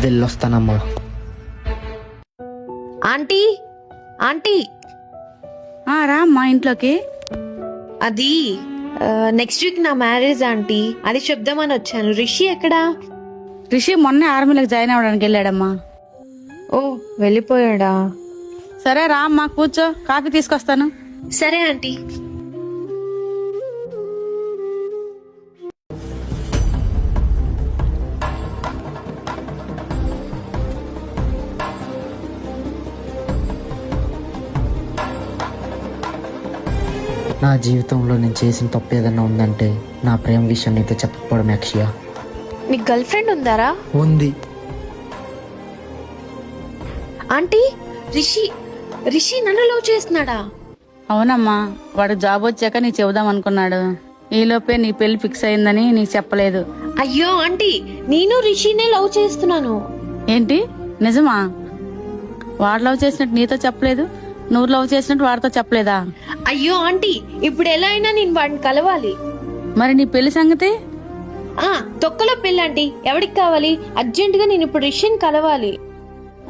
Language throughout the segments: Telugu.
వెళ్ళొస్తానమ్మా. ఆంటీ ఆంటీ రా అమ్మా ఇంట్లోకి. అది నెక్స్ట్ వీక్ నా మ్యారేజ్ ఆంటీ, అది చెప్దామని వచ్చాను. రిషి ఎక్కడా? రిషి మొన్నే ఆర్మీలోకి జాయిన్ అవ్వడానికి వెళ్ళాడమ్మా. ఓ వెళ్ళిపోయాడా? సరే రా అమ్మా కూర్చో, కాఫీ తీసుకొస్తాను. సరే ఆంటీ. నా జీవితంలో నేను చేసిన తప్పు ఏదైనా ఉందంటే నా ప్రేమ విషయం నీతో చెప్పకపోవడం. అక్షయ, మీకు గర్ల్ ఫ్రెండ్ ఉందారా? ఉంది. ఆంటీ రిషి రిషి నన్ను లవ్ చేస్తున్నాడా? అవునమ్మా, వాడు జాబ్ వచ్చాక నీకు చెబుదాం అనుకున్నాడు. ఈలోపే నీ పెళ్లి ఫిక్స్ అయిందని నీకు చెప్పలేదు. అయ్యో ఆంటీ, నేను రిషినే లవ్ చేస్తున్నాను. ఏంటి నిజమా? వాడు లవ్ చేసినట్టు నీతో చెప్పలేదు, నువ్వు లవ్ చేసినట్టు వాడితో చెప్పలేదా? అయ్యో ఆంటీ, ఇప్పుడు ఎలా అయినా నేను వాడిని కలవాలి. మరి నీ పెళ్లి సంగతి? తొక్కలో పెళ్ళంటీ, ఎవరికి కావాలి? అర్జెంట్ గా నేను ఇప్పుడు రిషిని కలవాలి.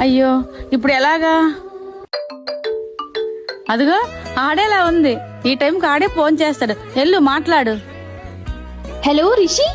అయ్యో ఇప్పుడు ఎలాగా? అదిగో ఆడేలా ఉంది, ఈ టైంకి ఆడే ఫోన్ చేస్తాడు, వెళ్ళు మాట్లాడు. హలో రిషి.